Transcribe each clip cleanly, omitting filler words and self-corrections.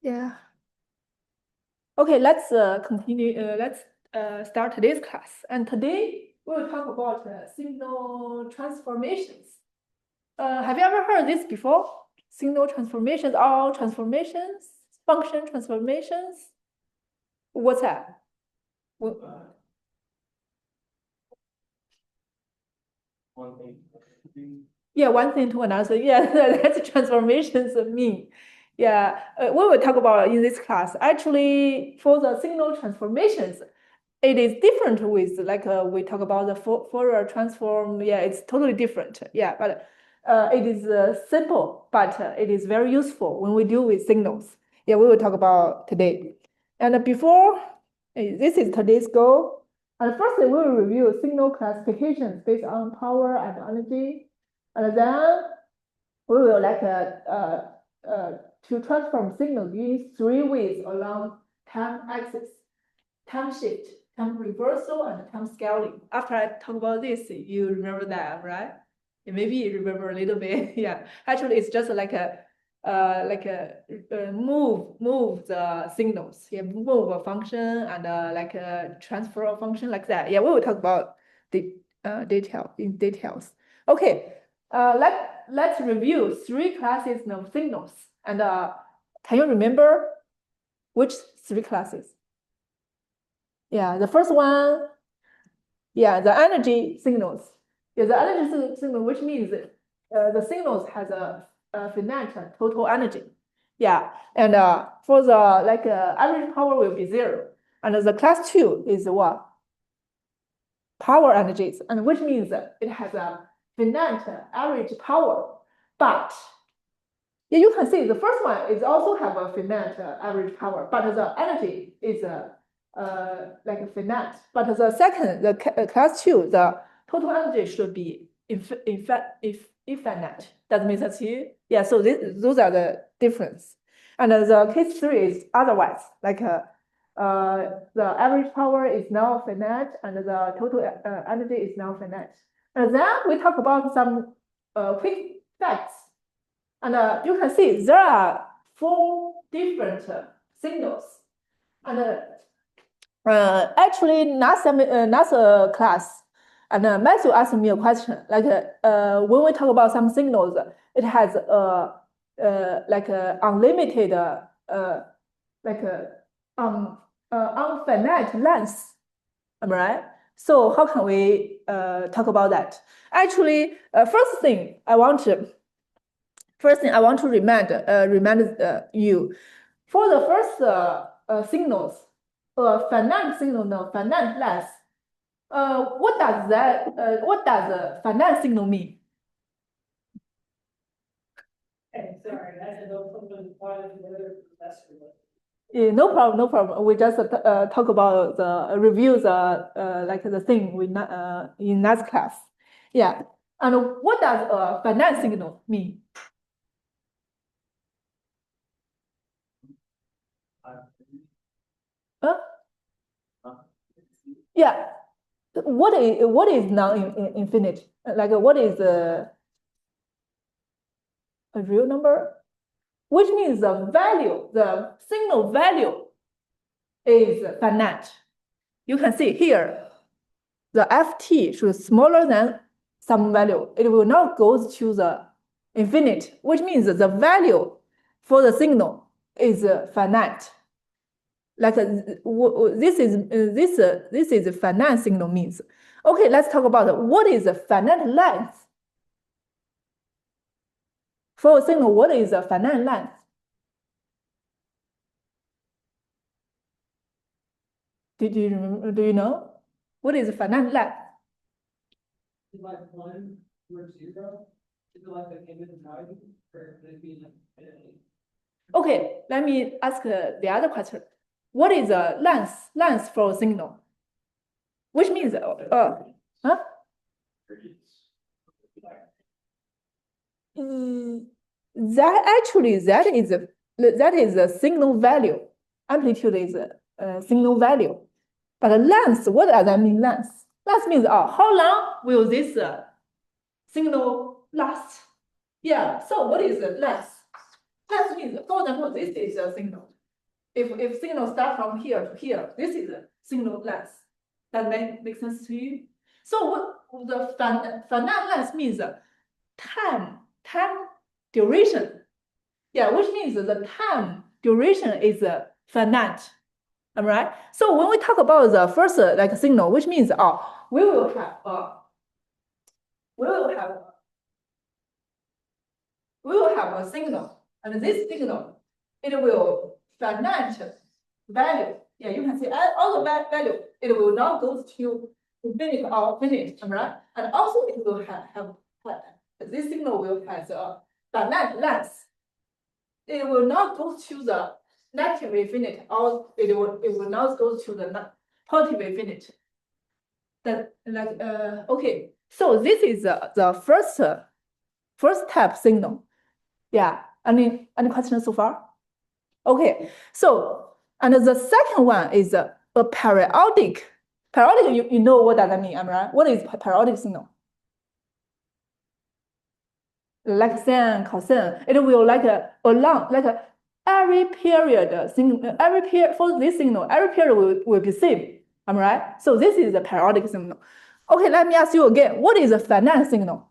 Yeah. Okay, let's continue. Let's start today's class. And today we'll talk about signal transformations. Have you ever heard this before? Signal transformations, all transformations, function transformations. What's that? One thing. Yeah, one thing to another. Yeah, that's transformations mean. Yeah, we will talk about in this class. Actually, for the signal transformations, it is different with like we talk about the Fourier transform. Yeah, it's totally different. Yeah, but it is simple, but it is very useful when we deal with signals. Yeah, we will talk about today. And before, this is today's goal. And first, we will review signal classifications based on power and energy. And then we will like to transform signals in 3 ways along time axis: time shift, time reversal, and time scaling. After I talk about this, you remember that, right? Maybe you remember a little bit. Yeah, actually, it's just like a move the signals. Yeah, move a function and like a transfer a function like that. Yeah, we will talk about the details. Okay, let's review 3 classes of signals. And can you remember which 3 classes? Yeah, the first one, yeah, the energy signals. Yeah, the energy signal, which means the signals has a finite total energy. Yeah, and for the like average power will be 0. And the class 2 is what? Power energies, and which means it has a finite average power. But yeah, you can see the first one is also have a finite average power, but the energy is like a finite. But the second, the class 2, the total energy should be infinite. Does make sense here? Yeah, so those are the difference. And the case 3 is otherwise, like the average power is now finite and the total energy is now finite. And then we talk about some quick facts. And you can see there are 4 different signals. And actually, last class, and Matthew asked me a question, like when we talk about some signals, it has like a unlimited, like infinite length. Am I right? So how can we talk about that? Actually, first thing I want to remind you, for the first signals, finite signal, no, finite length. What does that? What does a finite signal mean? Hey, sorry, I had no problem with the other professor. Yeah, no problem, no problem. We just talk about the review the like the thing we in last class. Yeah, and what does a finite signal mean? Huh? Yeah. What is non-infinite? Like what is a real number? Which means the signal value is finite. You can see here, the ft should be smaller than some value. It will not go to the infinite, which means the value for the signal is finite. Like this is a finite signal means. Okay, let's talk about what is a finite length. For a signal, what is a finite length? Do you know? What is a finite length? Like 1 or 0? Is it like a given value? Or could it be like infinity? Okay, let me ask the other question. What is a length for a signal? Which means huh? That actually that is a signal value. Amplitude is a signal value. But length, what does that mean? Length. Length means how long will this signal last? Yeah. So what is the length? Length means, for example, this is a signal. if signal start from here to here, this is a signal length. That make sense to you? So what the finite length means time duration. Yeah, which means the time duration is finite. Am I right? So when we talk about the first like signal, which means we will have a signal, and this signal it will finite value. Yeah, you can see all the value. It will not go to infinite or finite, am I right? And also it will have this signal will have a finite length. It will not go to the negative infinite, or it will not go to the positive infinite. That like okay. So this is the first type signal. Yeah. Any questions so far? Okay. So and the second one is a periodic. Periodic, you know what does that mean, am I right? What is periodic signal? Like sin, cosine, it will like every period for this signal, every period will be same. Am I right? So this is a periodic signal. Okay, let me ask you again. What is a finite signal?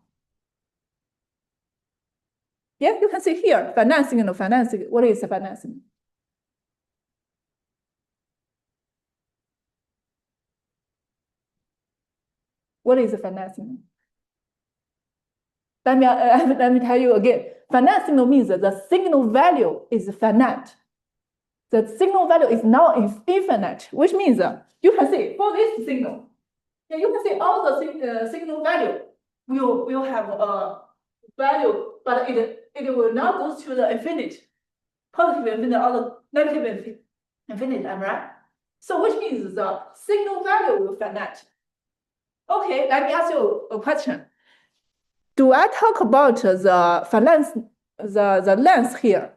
Yeah, you can see here, finite signal. What is a finite signal? What is a finite signal? Let me tell you again. Finite signal means that the signal value is finite. The signal value is not infinite, which means you can see for this signal, yeah, you can see all the signal value will have a value, but it will not go to the infinite, positive infinite or the negative infinite, am I right? So which means the signal value will finite. Okay, let me ask you a question. Do I talk about the finite, the length here?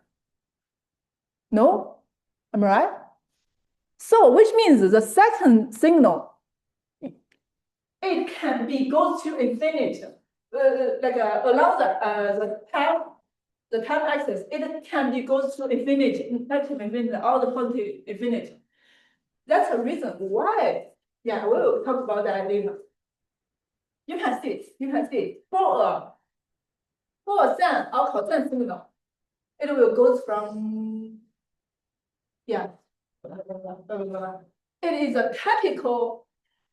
No, am I right? So which means the second signal, it can be goes to infinite, like along the time axis, it can be goes to infinite, negative infinite, or the positive infinite. That's the reason why. Yeah, we will talk about that later. You can see for a sine or cosine signal, it will go from yeah. It is a typical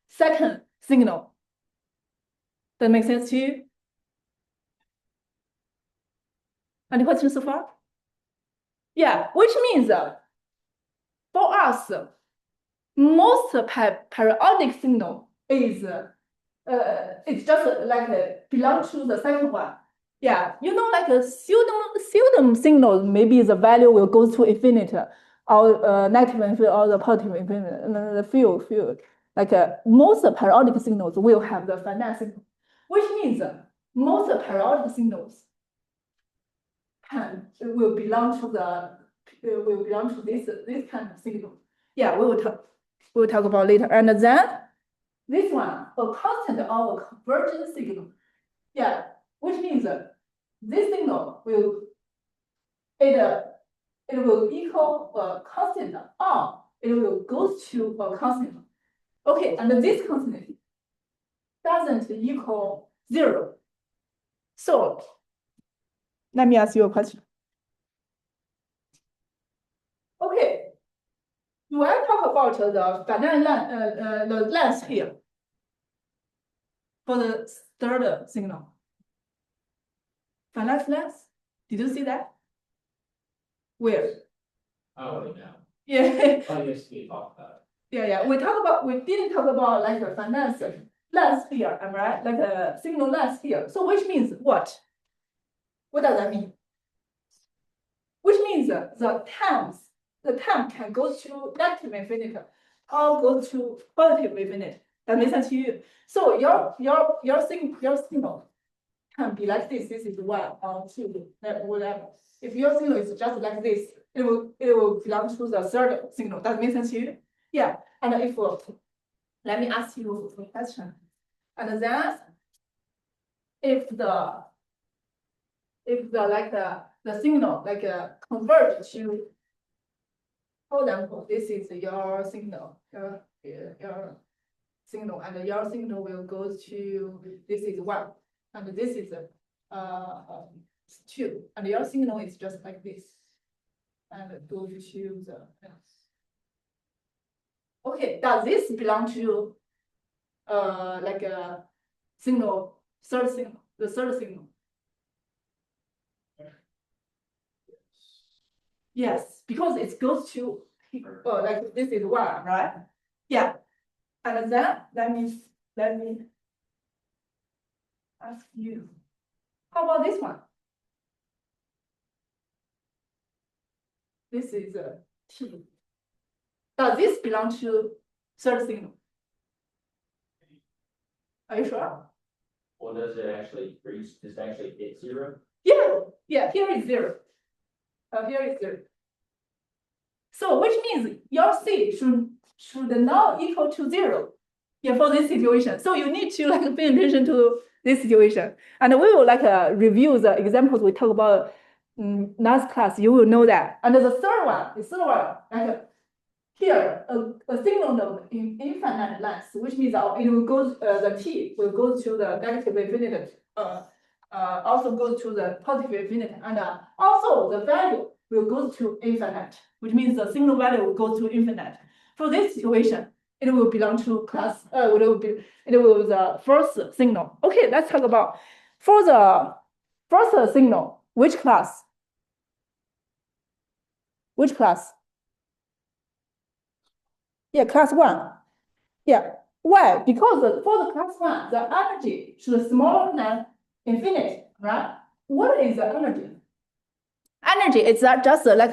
second signal. That makes sense to you? Any questions so far? Yeah, which means for us, most periodic signal is it's just like belong to the second one. Yeah, you know, like a pseudo signal, maybe the value will go to infinite or negative infinite or the positive infinite. The few like most periodic signals will have the finite signal, which means most periodic signals will belong to this kind of signal. Yeah, we'll talk about later. And then this one, a constant or a convergent signal. Yeah, which means this signal will it will equal a constant or it will go to a constant. Okay, and this constant doesn't equal 0. So let me ask you a question. Okay, do I talk about the finite the length here for the third signal? Finite length? Did you see that? Where? Oh, yeah. Yeah. Oh, yes, we talked about it. Yeah. We didn't talk about like a finite length here, am I right? Like a signal length here. So which means what? What does that mean? Which means the time can go to negative infinity or go to positive infinity. That makes sense to you. So your signal can be like this. This is 1 or 2, whatever. If your signal is just like this, it will belong to the third signal. That makes sense to you? Yeah. And if let me ask you a question. And then if the like the signal like convert to For example, this is your signal, your signal, and your signal will go to, this is 1, and this is 2, and your signal is just like this, and go to the, okay, does this belong to like a signal, third signal, the third signal? Yes, because it goes to, like this is 1, right? Yeah, and then let me ask you, how about this one? This is T. Does this belong to third signal? Are you sure? Well, does it actually reach, does it actually hit 0? Yeah, here is 0. Here is 0. So which means your C should now equal to 0. Yeah, for this situation. So you need to like pay attention to this situation. And we will like review the examples we talk about last class. You will know that. And the third one, like here, a signal node in infinite length, which means it will go, the T will go to the negative infinite, also goes to the positive infinite, and also the value will go to infinite, which means the signal value will go to infinite. For this situation, it will belong to class, it will the first signal. Okay, let's talk about for the first signal, which class? Which class? Yeah, class 1. Yeah. Why? Because for the class 1, the energy should smaller than infinite, right? What is the energy? Energy is just like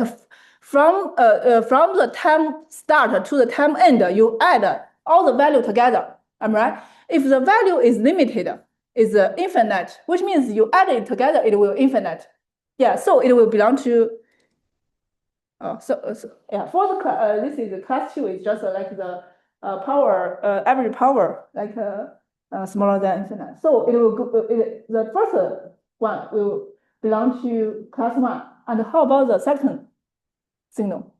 from the time start to the time end, you add all the value together. Am I right? If the value is limited, is infinite, which means you add it together, it will infinite. Yeah, so it will belong to. Yeah, for the this is class 2 is just like the power, average power, like smaller than infinite. So it will go, the first one will belong to class 1. And how about the second signal?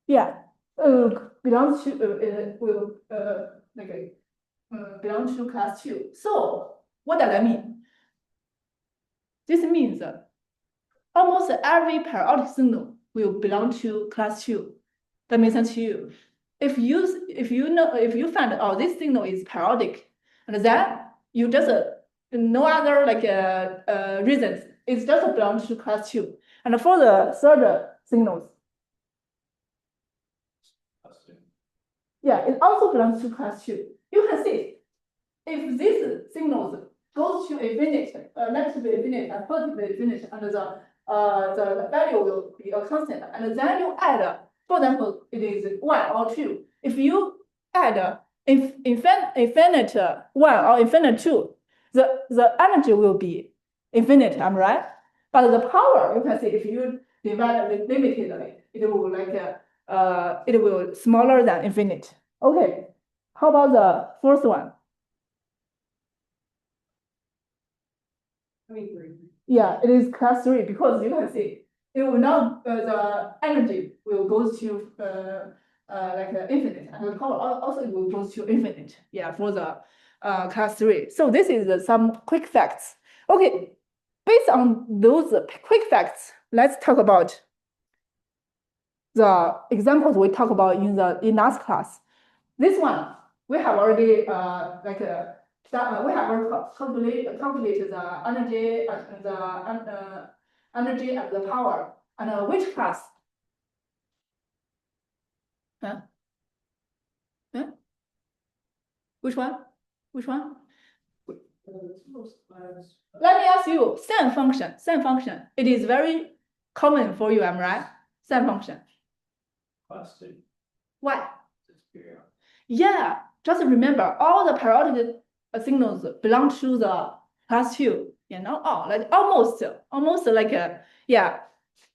Yeah, belongs to will like belong to class 2. So what does that mean? This means almost every periodic signal will belong to class 2. That makes sense to you. If you find out this signal is periodic, and then you just no other like reasons, it's just belongs to class 2. And for the third signals, yeah, it also belongs to class 2. You can see if these signals goes to infinite, negative infinite and positive infinite, and the value will be a constant, and then you add, for example, it is 1 or 2. If you add infinite 1 or infinite 2, the energy will be infinite, am I right? But the power, you can see if you divide it limitedly, it will like it will smaller than infinite. Okay, how about the first one? Yeah, it is class 3 because you can see it will now the energy will go to like infinite, and the power also it will go to infinite. Yeah, for the class 3. So this is some quick facts. Okay, based on those quick facts, let's talk about the examples we talked about in last class. This one we have already we have calculated the energy and the energy and the power. And which class? Huh? Huh? Which one? Which one? Let me ask you, sine function. Sine function. It is very common for you, am I right? Sine function. Class 2. Why? Yeah, just remember all the periodic signals belong to the class 2. You know, like almost like yeah.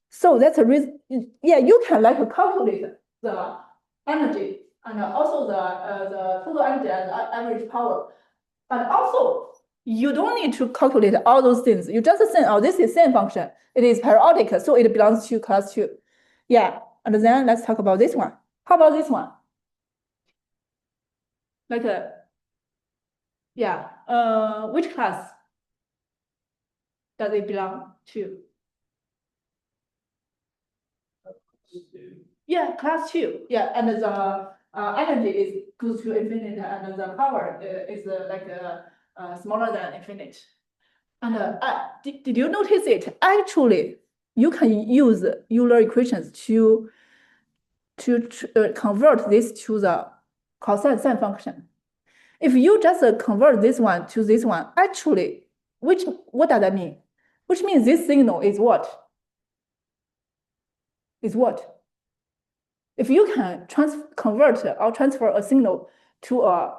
So that's a reason. Yeah, you can like calculate the energy and also the total energy and average power. But also, you don't need to calculate all those things. You just say, oh, this is sine function. It is periodic, so it belongs to class 2. Yeah, and then let's talk about this one. How about this one? Like which class does it belong to? Yeah, class 2. Yeah, and the energy is goes to infinite, and the power is smaller than infinite. And did you notice it? Actually, you can use Euler equations to convert this to the cosine sine function. If you just convert this one to this one, actually, what does that mean? Which means this signal is what? Is what? If you can convert or transfer a signal to a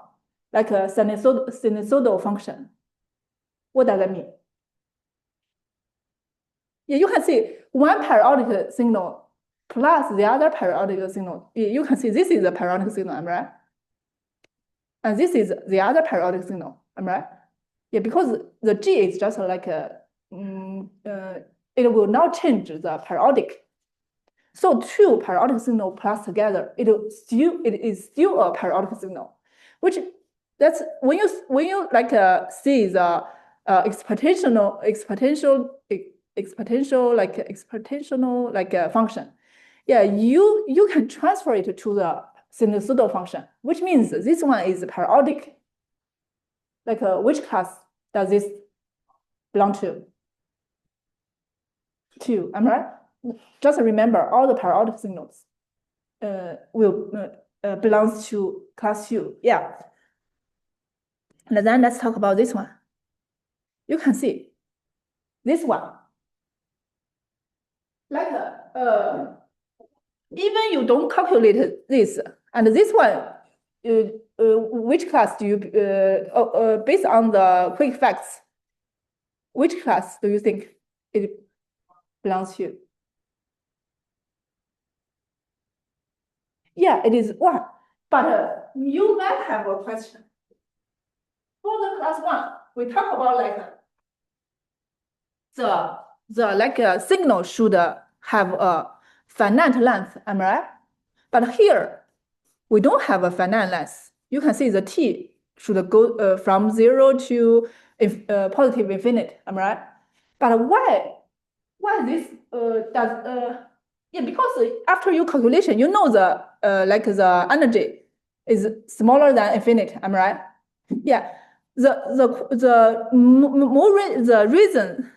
sinusoidal function, what does that mean? Yeah, you can see one periodic signal plus the other periodic signal. You can see this is a periodic signal, am I right? And this is the other periodic signal, am I right? Yeah, because the G is just like it will not change the periodic. So two periodic signal plus together, it is still a periodic signal, which that's when you like see the exponential function. Yeah, you can transfer it to the sinusoidal function, which means this one is periodic. Like which class does this belong to? 2, am I right? Just remember all the periodic signals will belongs to class 2. Yeah. And then let's talk about this one. You can see this one. Like even you don't calculate this, and this one, which class do you based on the quick facts? Which class do you think it belongs to? Yeah, it is 1. But you might have a question. For the class 1, we talk about like the signal should have a finite length, am I right? But here we don't have a finite length. You can see the t should go from 0 to positive infinite, am I right? But why this does yeah, because after your calculation, you know the the energy is smaller than infinite, am I right? Yeah, the reason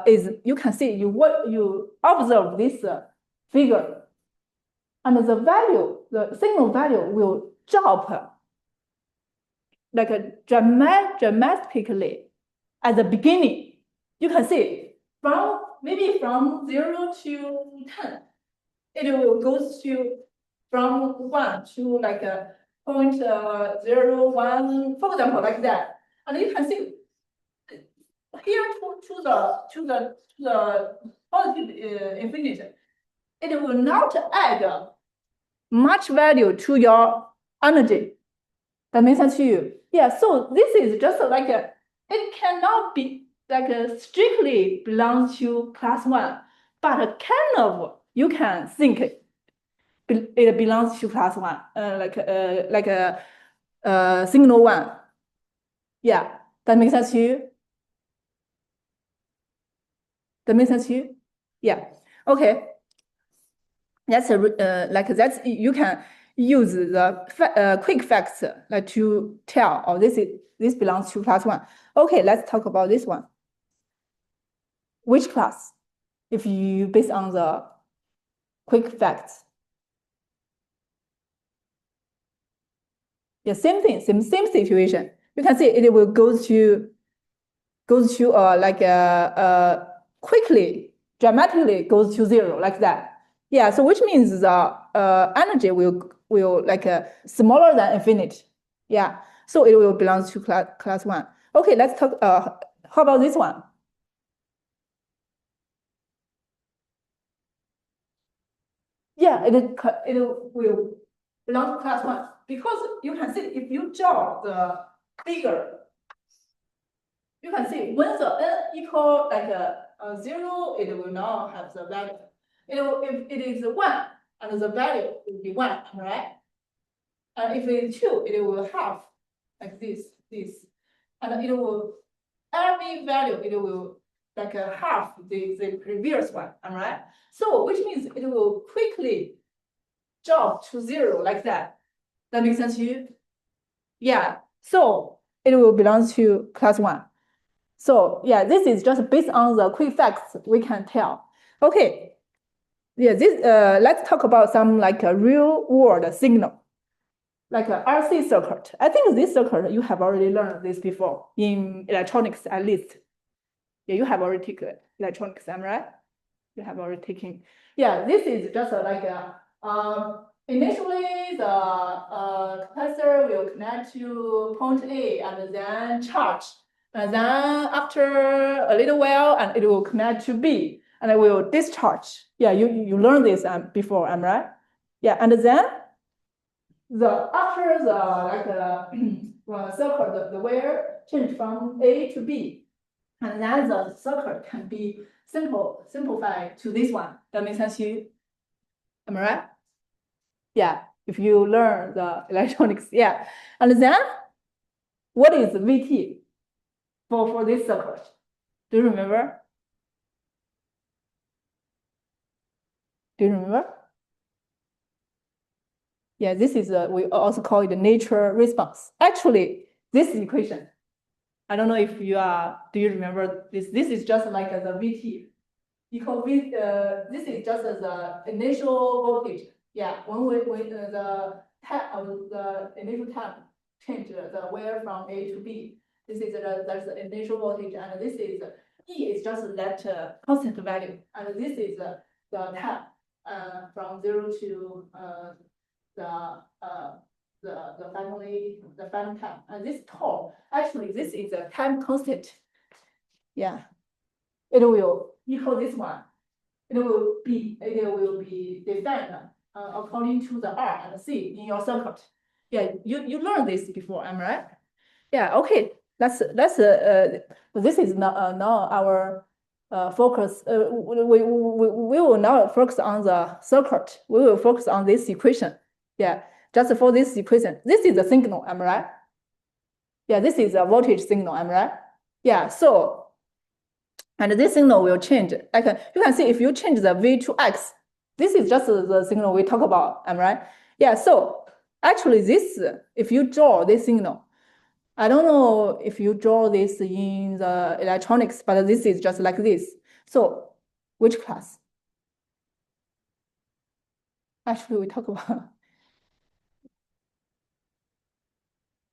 is you can see you observe this figure, and the signal value will drop like dramatically at the beginning. You can see maybe from 0 to 10, it will go to from 1 to like a 0.01, for example, like that. And you can see here to the positive infinite, it will not add much value to your energy. That makes sense to you? Yeah, so this is just like it cannot be like strictly belongs to class 1, but kind of you can think it belongs to class 1, like a signal 1. Yeah, that makes sense to you? That makes sense to you? Yeah. Okay. That's you can use the quick facts like to tell, oh, this belongs to class 1. Okay, let's talk about this one. Which class? If you based on the quick facts. Yeah, same thing, same situation. You can see it will go to quickly, dramatically goes to 0 like that. Yeah, so which means the energy will like smaller than infinite. Yeah, so it will belong to class 1. Okay, let's talk. How about this one? Yeah, it will belong to class 1 because you can see if you draw the figure, you can see when the n equal like 0, it will not have the value. if it is 1, and the value will be 1, right? And if it is 2, it will half, like this. And it will, every value, it will like half the previous one, all right? So which means it will quickly drop to 0 like that. That makes sense to you? Yeah, so it will belong to class 1. So yeah, this is just based on the quick facts we can tell. Okay, yeah, this let's talk about some like a real world signal, like a RC circuit. I think this circuit you have already learned this before in electronics at least. Yeah, you have already taken electronics, am I right? You have already taken. Yeah, this is just like a initially the capacitor will connect to point A and then charge. And then after a little while, and it will connect to B and it will discharge. Yeah, you learned this before, am I right? Yeah, and then after the like circuit, the wire change from A to B, and then the circuit can be simplified to this one. That makes sense to you? Am I right? Yeah, if you learn the electronics, yeah. And then what is VT for this circuit? Do you remember? Do you remember? Yeah, this is we also call it the nature response. Actually, this equation, I don't know if you are, do you remember this? This is just like the VT. Equal with this is just the initial voltage. Yeah, when the tap of the initial tap change the wire from A to B. This is that's the initial voltage, and this is E is just that constant value, and this is the tap from 0 to the the final tap, and this tau actually this is a time constant. Yeah, it will equal this one. It will be defined according to the R and C in your circuit. Yeah, you learned this before, am I right? Yeah, okay. This is now our focus. We will now focus on the circuit. We will focus on this equation. Yeah, just for this equation. This is a signal, am I right? Yeah, this is a voltage signal, am I right? Yeah, so and this signal will change. Like you can see if you change the V to X, this is just the signal we talk about, am I right? Yeah, so actually this, if you draw this signal, I don't know if you draw this in the electronics, but this is just like this. So which class? Actually, we talk about,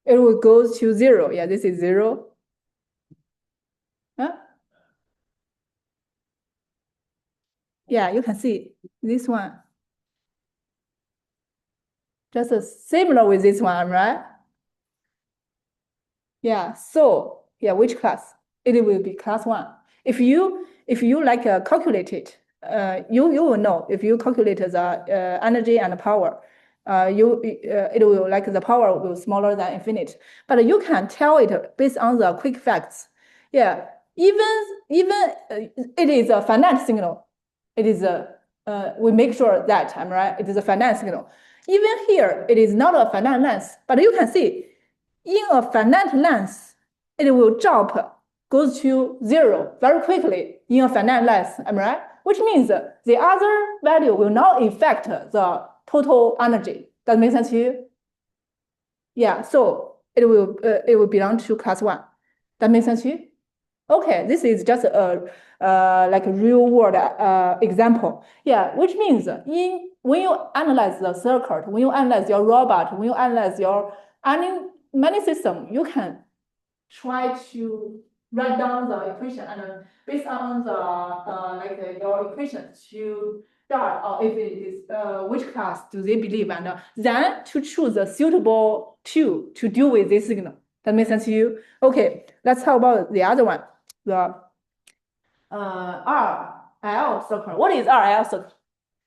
it will go to 0. Yeah, this is 0. Huh? Yeah, you can see this one. Just similar with this one, right? Yeah, so yeah, which class? It will be class 1. If you like calculate it, you will know if you calculate the energy and power, it will like the power will smaller than infinite. But you can tell it based on the quick facts. Yeah, even it is a finite signal. It is a we make sure that I'm right. It is a finite signal. Even here, it is not a finite length, but you can see in a finite length, it will drop, goes to 0 very quickly in a finite length, am I right? Which means the other value will not affect the total energy. Does it make sense to you? Yeah, so it will belong to class 1. That makes sense to you? Okay, this is just a like a real world example. Yeah, which means when you analyze the circuit, when you analyze your robot, when you analyze your many system, you can try to write down the equation and based on the your equation to start or if it is which class do they believe and then to choose a suitable tool to deal with this signal. That makes sense to you? Okay, let's talk about the other one. The RL circle. What is RL circle?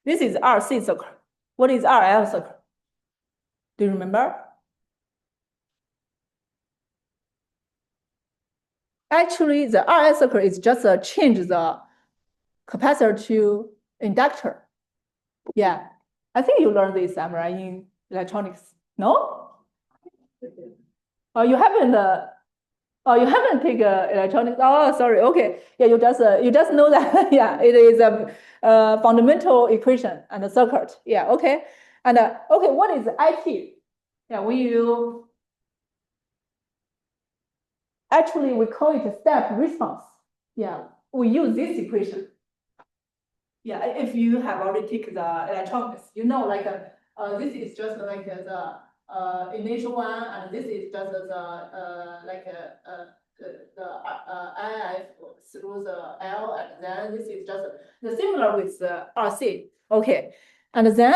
This is RC circle. What is RL circle? Do you remember? Actually, the RL circle is just a change the capacitor to inductor. Yeah, I think you learned this, Amara, in electronics. No? Oh, you haven't. Oh, you haven't taken electronics. Oh, sorry. Okay. Yeah, you just know that. Yeah, it is a fundamental equation and a circuit. Yeah. Okay. And okay, what is IT? Yeah, when you actually we call it a step response. Yeah, we use this equation. Yeah, if you have already taken the electronics, you know, like this is just like the initial one, and this is just the like the IF through the L, and then this is just the similar with the RC. Okay, and then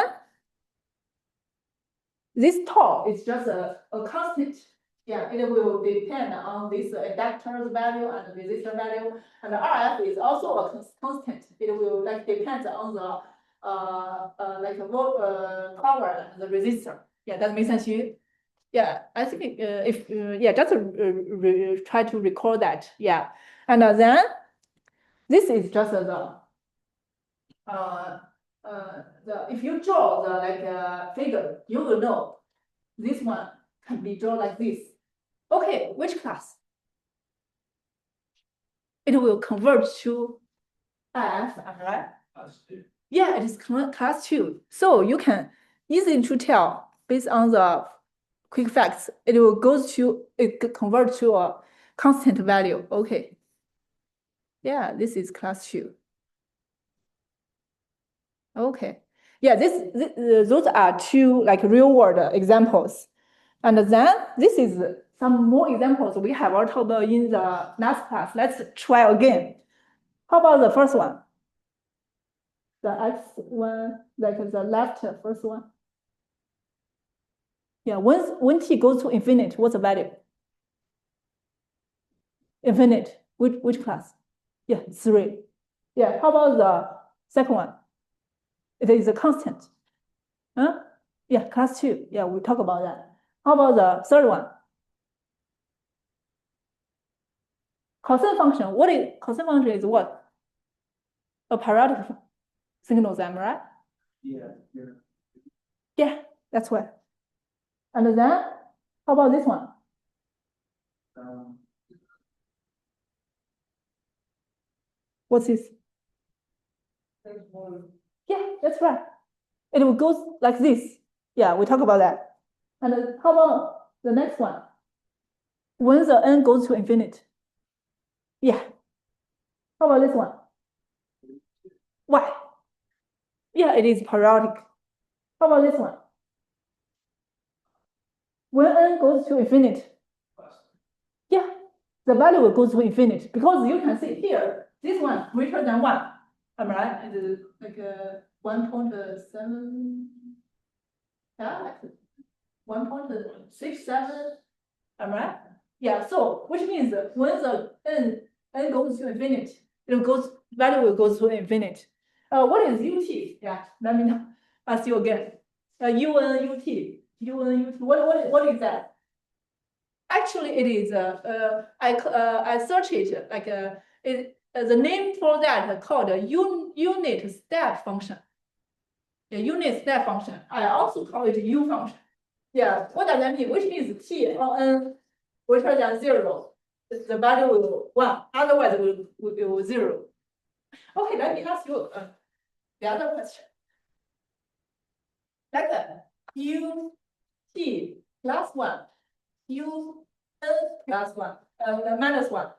this tau is just a constant. Yeah, it will depend on this inductor's value and resistor value, and the RF is also a constant. It will like depend on the like power and the resistor. Yeah, that makes sense to you. Yeah, I think if yeah, just try to recall that. Yeah, and then this is just the if you draw the like figure, you will know this one can be drawn like this. Okay, which class? It will convert to IF, am I right? Class 2. Yeah, it is class 2. So you can easily to tell based on the quick facts, it will convert to a constant value. Okay. Yeah, this is class 2. Okay. Yeah, those are two like real world examples. And then this is some more examples we have already talked about in the last class. Let's try again. How about the first one? The X one, like the left first one. Yeah, when t goes to infinite, what's the value? Infinite. Which class? Yeah, 3. Yeah, how about the second one? It is a constant. Huh? Yeah, class 2. Yeah, we talk about that. How about the third one? Cosine function. Cosine function is what? A periodic signal, am I right? Yeah. Yeah, that's right. And then how about this one? What's this? Yeah, that's right. It will go like this. Yeah, we talk about that. And how about the next one? When the n goes to infinite. Yeah. How about this one? Why? Yeah, it is periodic. How about this one? When n goes to infinite. Yeah, the value will go to infinite because you can see here, this one greater than 1. Am I right? It is like 1.7. Yeah, like 1.67. Am I right? Yeah, so which means when the n goes to infinite, value will go to infinite. What is ut? Yeah, let me know. Ask you again. Un ut. What is that? Actually, it is I search it like the name for that called a unit step function. The unit step function. I also call it U function. Yeah, what does that mean? Which means t on n greater than 0, the value will 1. Otherwise, it will 0. Okay, let me ask you the other question. Like u t plus 1, u n plus 1, minus 1.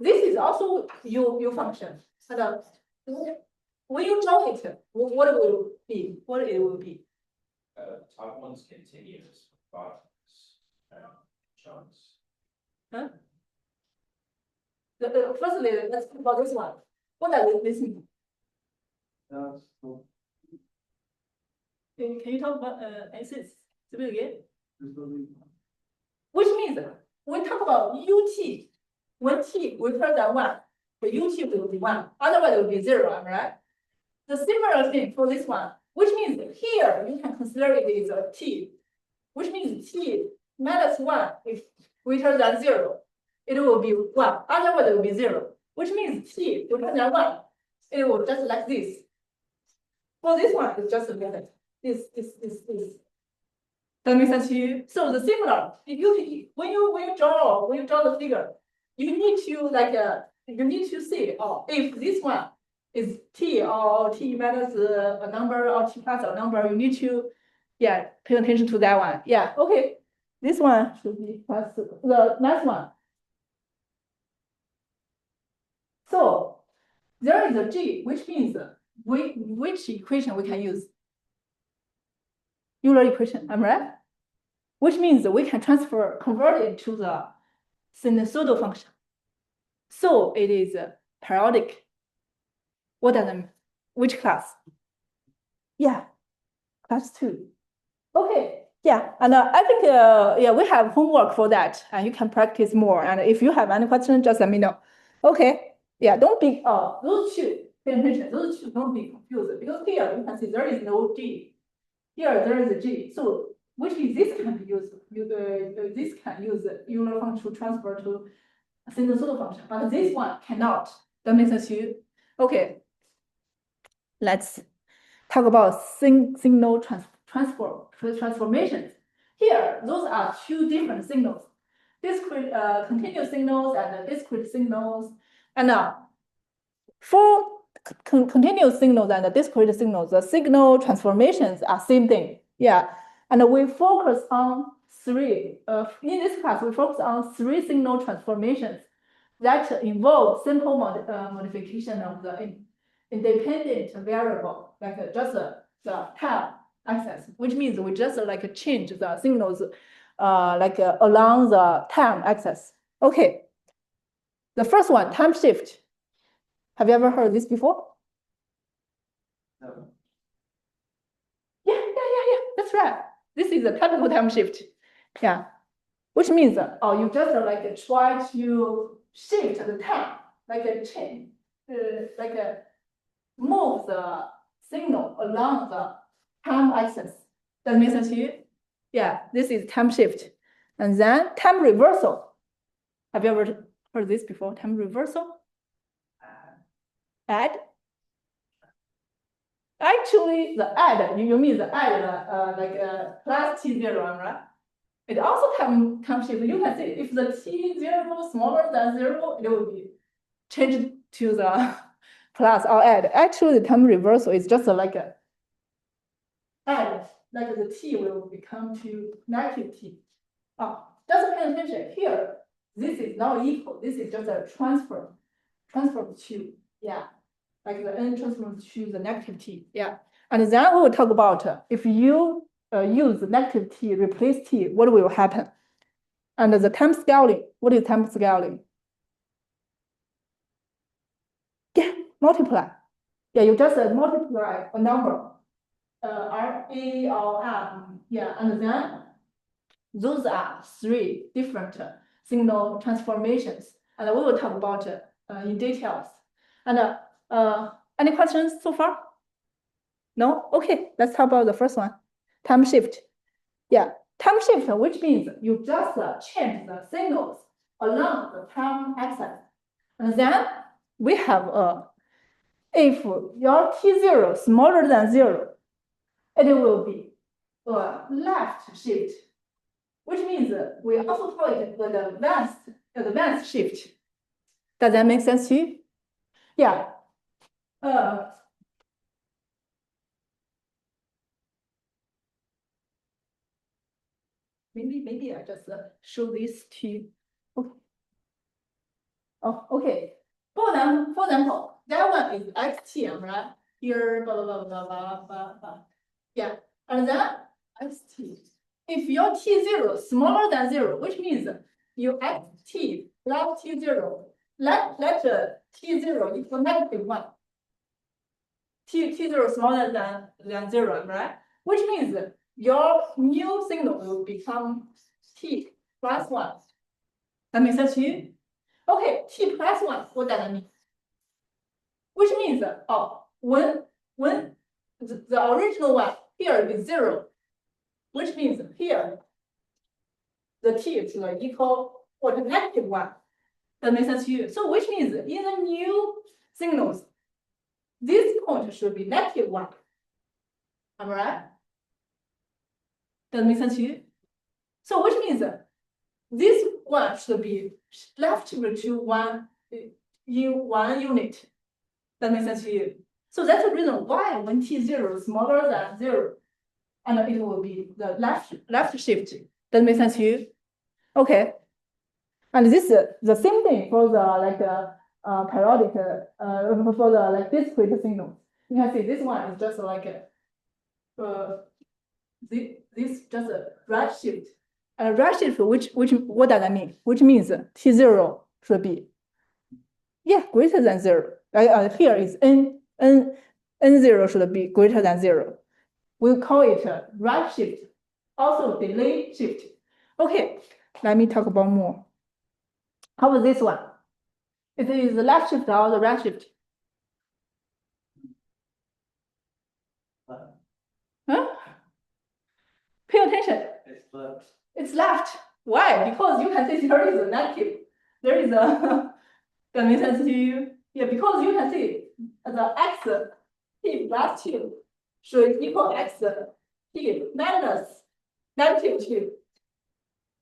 This is also U function. And when you draw it, what it will be? What it will be? Top one's continuous, bottom's chunks. Huh? Firstly, let's talk about this one. What does this mean? Can you talk about axis again? Which means when we talk about ut, when t greater than 1, the ut will be 1. Otherwise, it will be 0. Am I right? The similar thing for this one, which means here you can consider it is a t, which means t minus 1 is greater than 0. It will be 1. Otherwise, it will be 0. Which means t greater than 1. it will just like this. For this one, it's just like this. That makes sense to you? So the similar, if you when you draw the figure, you need to like you need to see if this one is t or t minus a number or t plus a number, you need to pay attention to that one. Yeah, okay. This one should be plus the next one. So there is a g, which means which equation we can use? Euler equation, am I right? Which means we can convert it to the sinusoidal function. So it is periodic. What does that mean? Which class? Yeah, class 2. Okay, yeah, and I think we have homework for that, and you can practice more. And if you have any questions, just let me know. Okay, yeah, don't be those two. Pay attention. Those two don't be confused because here you can see there is no g. Here there is a g. So which means this can be used. This can use Euler function to transfer to a sinusoidal function, but this one cannot. That makes sense to you? Okay. Let's talk about signal transformations. Here, those are two different signals: discrete continuous signals and discrete signals. And for continuous signals and discrete signals, the signal transformations are same thing. Yeah, and we focus on three. In this class, we focus on three signal transformations that involve simple modification of the independent variable, like just the time axis, which means we just like change the signals along the time axis. Okay. The first one, time shift. Have you ever heard this before? No. Yeah. That's right. This is a typical time shift. Yeah. Which means you just like try to shift the time, like a change, move the signal along the time axis. That makes sense to you? Yeah, this is time shift. And then time reversal. Have you ever heard this before? Time reversal? Add? Actually, the add, you mean the add plus t0, right? It also time shift. You can see if the t0 smaller than 0, it will be changed to the plus or add. Actually, the time reversal is just like a add, like the t will become to negative t. Just pay attention here. This is not equal. This is just a transfer to, like the n transfer to the negative t. Yeah. And then we will talk about if you use negative t, replace t, what will happen? And the time scaling. What is time scaling? Yeah, multiply. Yeah, you just multiply a number, R, A, or M. Yeah, and then those are three different signal transformations, and we will talk about in details. And any questions so far? No? Okay, let's talk about the first one, time shift. Yeah, time shift, which means you just change the signals along the time axis. And then we have if your t0 smaller than 0, it will be a left shift, which means we also call it the advanced shift. Does that make sense to you? Yeah. Maybe I just show this to you. Okay. Oh, okay. For example, that one is xt, right? Here, blah, blah, blah, blah, blah, blah. Yeah, and then xt. If your t0 smaller than 0, which means you xt plus t0, let t0 equal -1. T0 smaller than 0, right? Which means your new signal will become t plus 1. That makes sense to you? Okay, t plus 1, what does that mean? Which means, when the original one here is 0, which means here the t is equal or to -1. That makes sense to you. So which means in the new signals, point should be -1. Am I right? Does it make sense to you? So which means this one should be left to one in 1 unit. That makes sense to you. So that's the reason why when t0 is smaller than 0, and it will be the left shift. That makes sense to you? Okay. And this is the same thing for the periodic for the discrete signals. You can see this one is just this just a right shift. And right shift, what does that mean? Which means t0 should be greater than 0. Here is n0 should be greater than 0. We'll call it right shift, also delay shift. Okay, let me talk about more. How about this one? It is the left shift or the right shift? Huh? Pay attention. It's left. It's left. Why? Because you can see there is a negative. There is a that makes sense to you? Yeah, because you can see the x t plus 2 should equal x t minus -2.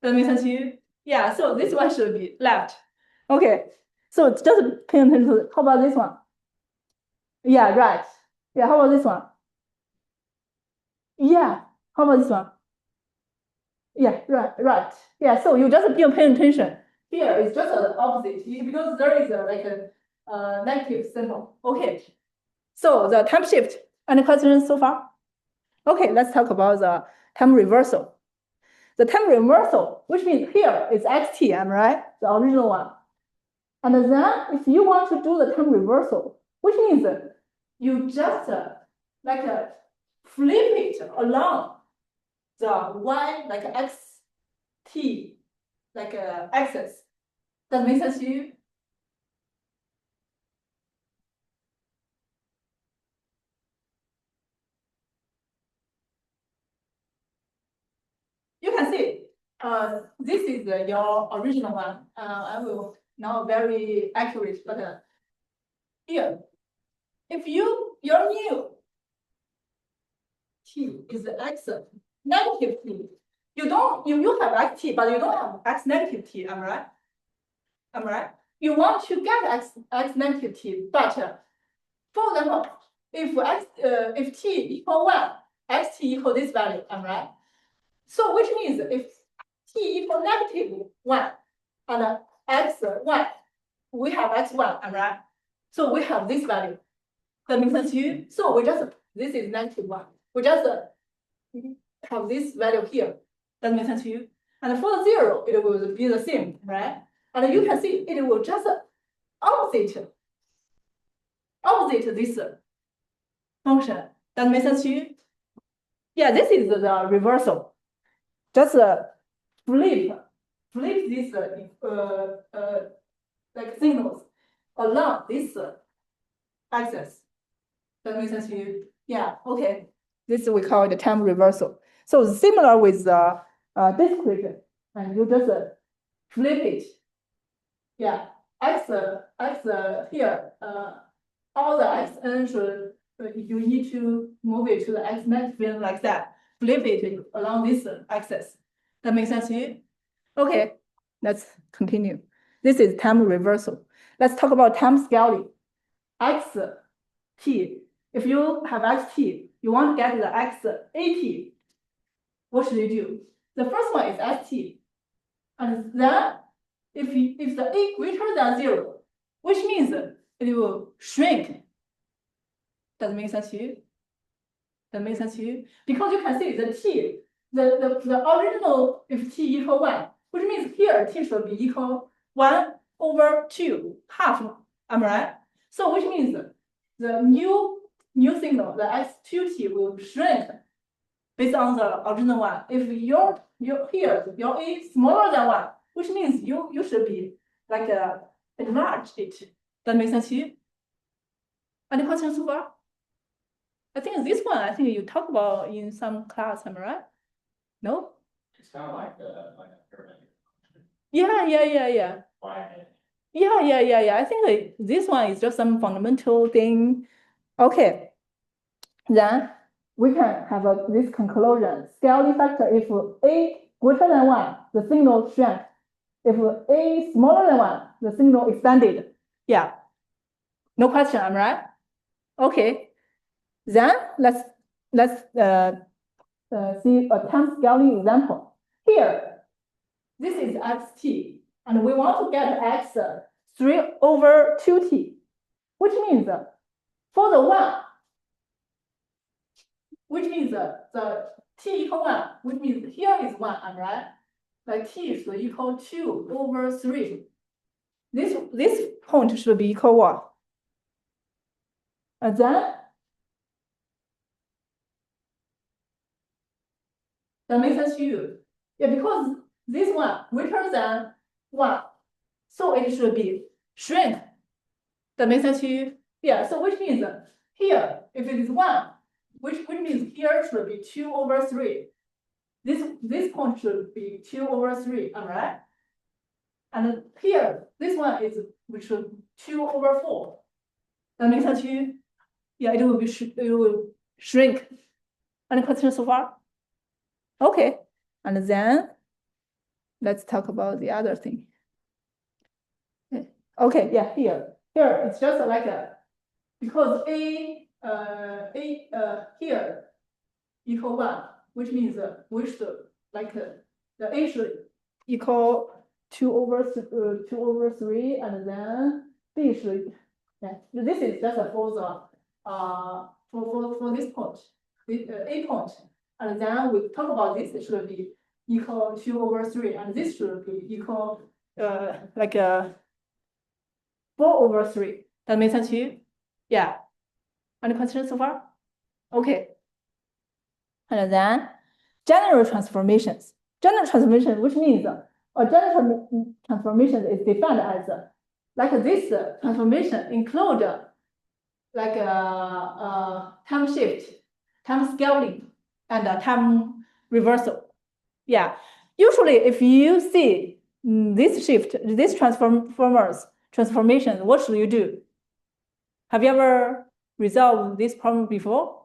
That makes sense to you? Yeah, so this one should be left. Okay, so just pay attention to it. How about this one? Yeah, right. Yeah, how about this one? Yeah, how about this one? Yeah, right. Yeah, so you just pay attention. Here is just the opposite because there is a negative symbol. Okay, so the time shift. Any questions so far? Okay, let's talk about the time reversal. The time reversal, which means here is xt, am I right? The original one. And then if you want to do the time reversal, which means you just flip it along the y xt axis. Does that make sense to you? You can see, this is your original one. I will not very accurate, but here, if your new t is x negative t, you have xt, but you don't have x negative t. Am I right? Am I right? You want to get x negative t, but for example, if t equal 1, xt equal this value. Am I right? So which means if t equal -1 and x1, we have x1, am I right? So we have this value. That makes sense to you? So we just, this is -1. We just have this value here. That makes sense to you? And for the 0, it will be the same, right? And you can see it will just opposite this function. That makes sense to you? Yeah, this is the reversal. Just flip this signals along this axis. That makes sense to you? Yeah, okay. This we call it time reversal. So similar with the discrete, and you just flip it. Yeah, x here, all the xn should, you need to move it to the x negative like that. Flip it along this axis. That makes sense to you? Okay, let's continue. This is time reversal. Let's talk about time scaling. xt. If you have xt, you want to get the x80. What should you do? The first one is st. And then if the a greater than 0, which means it will shrink. Does it make sense to you? That makes sense to you? Because you can see the t, the original if t equal 1, which means here t should be equal 1/2, half. Am I right? So which means the new signal, the x2t will shrink based on the original one. If your a is smaller than 1, which means you should be enlarge it. That makes sense to you? Any questions so far? I think this one, I think you talked about in some class, am I right? No? It's kind of like a pyramid. Yeah. Why? Yeah. I think this one is just some fundamental thing. Okay. then we can have this conclusion. Scaling factor, if A greater than 1, the signal shrank. If A smaller than 1, the signal expanded. Yeah. No question, am I right? Okay. Then let's see a time scaling example. Here, this is xt, and we want to get x 3/2t, which means for the 1, which means the t equal 1, which means here is 1, am I right? Like t should equal 2/3. This point should be equal what? And then that makes sense to you. Yeah, because this one greater than 1, so it should be shrink. That makes sense to you? Yeah, so which means here, if it is 1, which means here should be 2/3. This point should be 2/3, am I right? And here, this one is which should 2/4. That makes sense to you? Yeah, it will shrink. Any questions so far? Okay, and then let's talk about the other thing. Okay, yeah, here it's just like because here equal 1, which means we should like the A should equal 2/3, and then B should, yeah, this is just for the for this point, A point, and then we talk about this, it should be equal 2/3, and this should be equal like 4/3. That makes sense to you? Yeah. Any questions so far? Okay. And then general transformations. General transformation, which means a general transformation is defined as like this transformation include like time shift, time scaling, and time reversal. Yeah. Usually, if you see this shift, this transformation, what should you do? Have you ever resolved this problem before?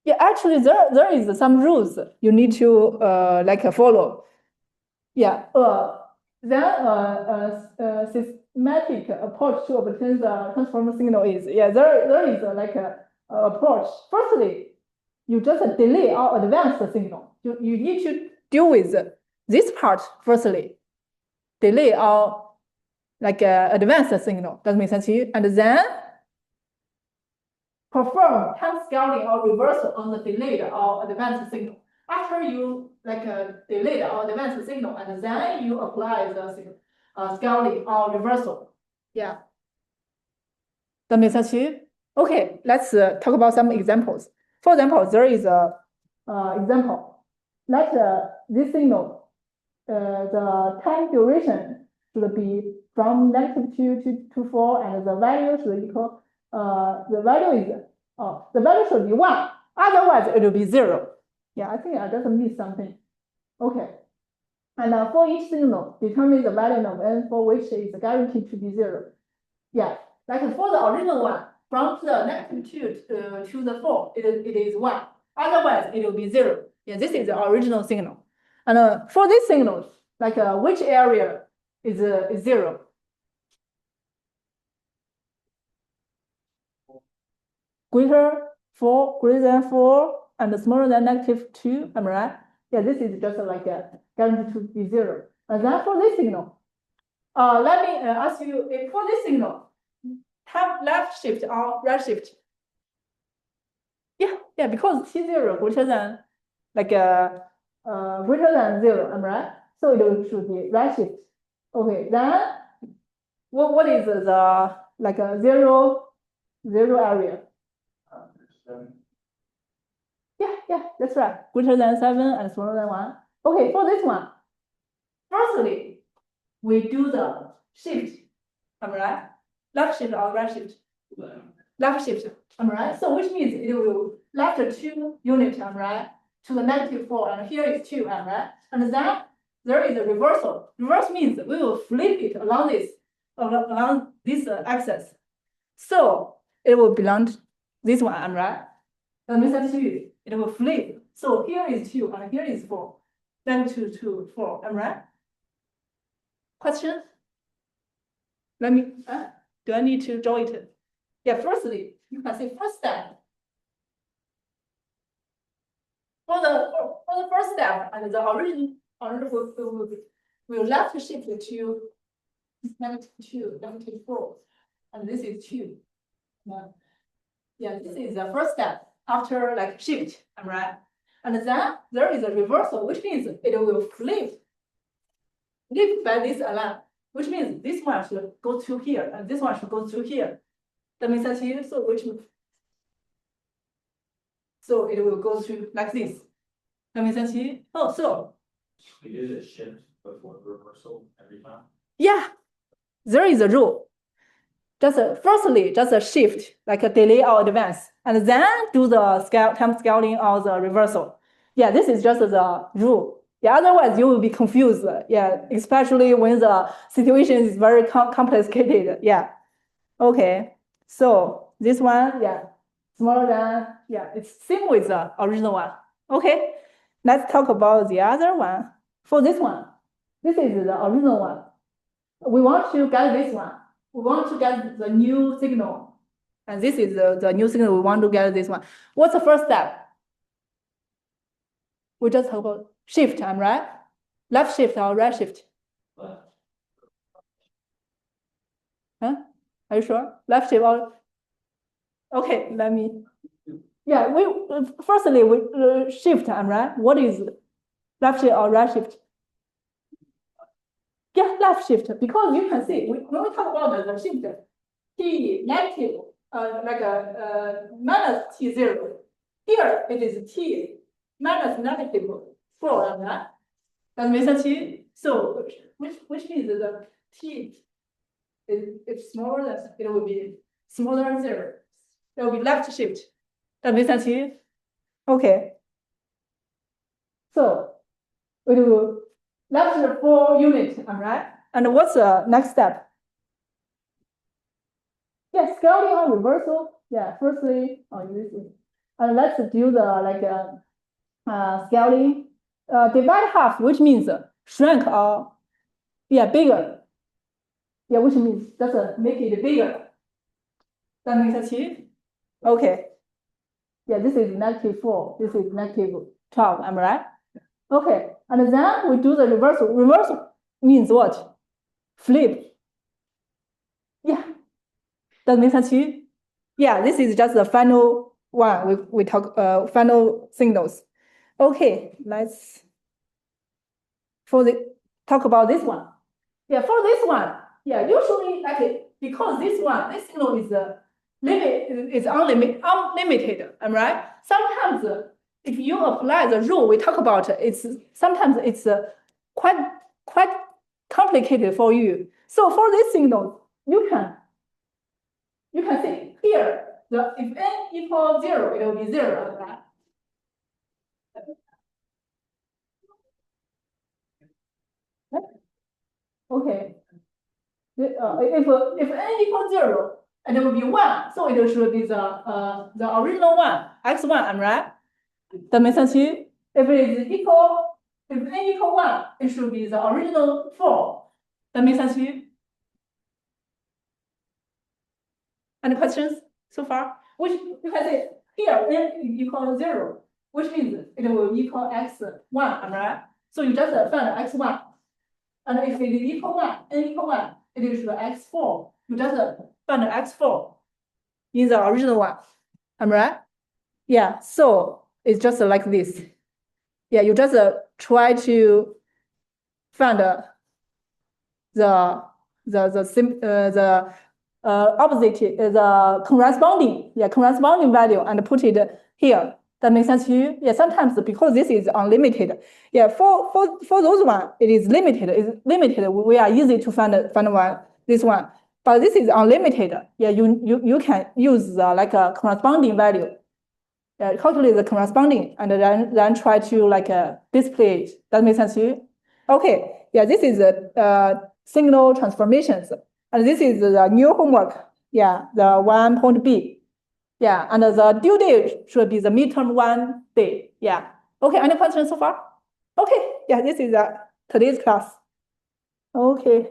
Yeah, actually, there is some rules you need to like follow. Yeah. Then systematic approach to obtain the transformer signal is, yeah, there is like a approach. Firstly, you just delay or advance the signal. You need to deal with this part firstly. Delay or like advance the signal. Does make sense to you? And then perform time scaling or reversal on the delayed or advanced signal. After you like delayed or advanced signal, and then you apply the scaling or reversal. Yeah. That makes sense to you? Okay, let's talk about some examples. For example, there is a example. Let this signal, the time duration should be from -2 to 4, and the value should equal, the value should be 1. Otherwise, it will be 0. Yeah, I think I just missed something. Okay. And for each signal, determine the value of n for which is guaranteed to be 0. Yeah, like for the original one, from the -2 to the 4, it is 1. Otherwise, it will be 0. Yeah, this is the original signal. And for these signals, like which area is 0? Greater than 4, and smaller than -2. Am I right? Yeah, this is just like guaranteed to be 0. And then for this signal, let me ask you, if for this signal, have left shift or right shift? Yeah, because T0 greater than like greater than 0, am I right? So it should be right shift. Okay, then what is the like a zero area? Yeah, that's right. Greater than 7 and smaller than 1. Okay, for this one, firstly, we do the shift. Am I right? Left shift or right shift? Left shift. Am I right? So which means it will left 2 units, am I right? To the -4, and here is 2, am I right? And then there is a reversal. Reverse means we will flip it along this along this axis. So it will belong to this one, am I right? That means that 2, it will flip. So here is 2 and here is 4. Then 2, 2, 4, am I right? Question? Let me, do I need to draw it? Yeah, firstly, you can say first step. For the first step and the original will left shift to -2, -4, and this is 2. Yeah, this is the first step after like shift, am I right? And then there is a reversal, which means it will flip by this align, which means this one should go to here and this one should go to here. That makes sense here. So it will go to like this. That makes sense here. Oh, so We do the shift before reversal every time. yeah, there is a rule. Firstly, just a shift, like a delay or advance, and then do the time scaling or the reversal. Yeah, this is just the rule. Yeah, otherwise you will be confused. Yeah, especially when the situation is very complicated. Yeah. Okay. So this one, yeah, smaller than, yeah, it's same with the original one. Okay. Let's talk about the other one. For this one, this is the original one. We want to get this one. We want to get the new signal. And this is the new signal. We want to get this one. What's the first step? We just talk about shift, am I right? Left shift or right shift? But Huh? Are you sure? Left shift or? Okay, let me. Yeah, firstly we shift, am I right? What is left shift or right shift? Yeah, left shift, because you can see when we talk about the shift, t negative, like minus t0. Here it is t minus -4, am I right? That makes sense. So which means the t is smaller than, it will be smaller than 0. It will be left shift. That makes sense. Okay. So we will left 4 units, am I right? And what's the next step? Yeah, scaling or reversal. Yeah, firstly, this is, and let's do the scaling. Divide half, which means shrink or bigger. Yeah, which means just make it bigger. That makes sense. Okay. Yeah, this is -4. This is -12. Am I right? Okay, and then we do the reversal. Reversal means what? Flip. Yeah, that makes sense. Yeah, this is just the final one. We talk final signals. Okay, let's talk about this one. Yeah, for this one, yeah, usually because this signal is unlimited. Am I right? Sometimes if you apply the rule we talk about, sometimes it's quite complicated for you. So for this signal, you can see here if n equals 0, it will be 0. Right? Okay. If n equals 0, and it will be 1, so it should be the original one, x1, am I right? That makes sense. If it is equal, if n equals 1, it should be the original 4. That makes sense. Any questions so far? Which you can say here n equals 0, which means it will equal x1, am I right? So you just find x1. And if it is equal 1, n equal 1, it is x4. You just find x4 in the original one. Am I right? Yeah, so it's just like this. Yeah, you just try to find the opposite, the corresponding value and put it here. That makes sense to you? Yeah, sometimes because this is unlimited. Yeah, for those one, it is limited. It's limited. We are easy to find this one. But this is unlimited. Yeah, you can use like a corresponding value. Calculate the corresponding and then try to display it. That makes sense to you? Okay. Yeah, this is signal transformations. And this is the new homework. Yeah, the 1.b. Yeah, and the due date should be the midterm 1 day. Yeah. Okay, any questions so far? Okay, yeah, this is today's class. Okay.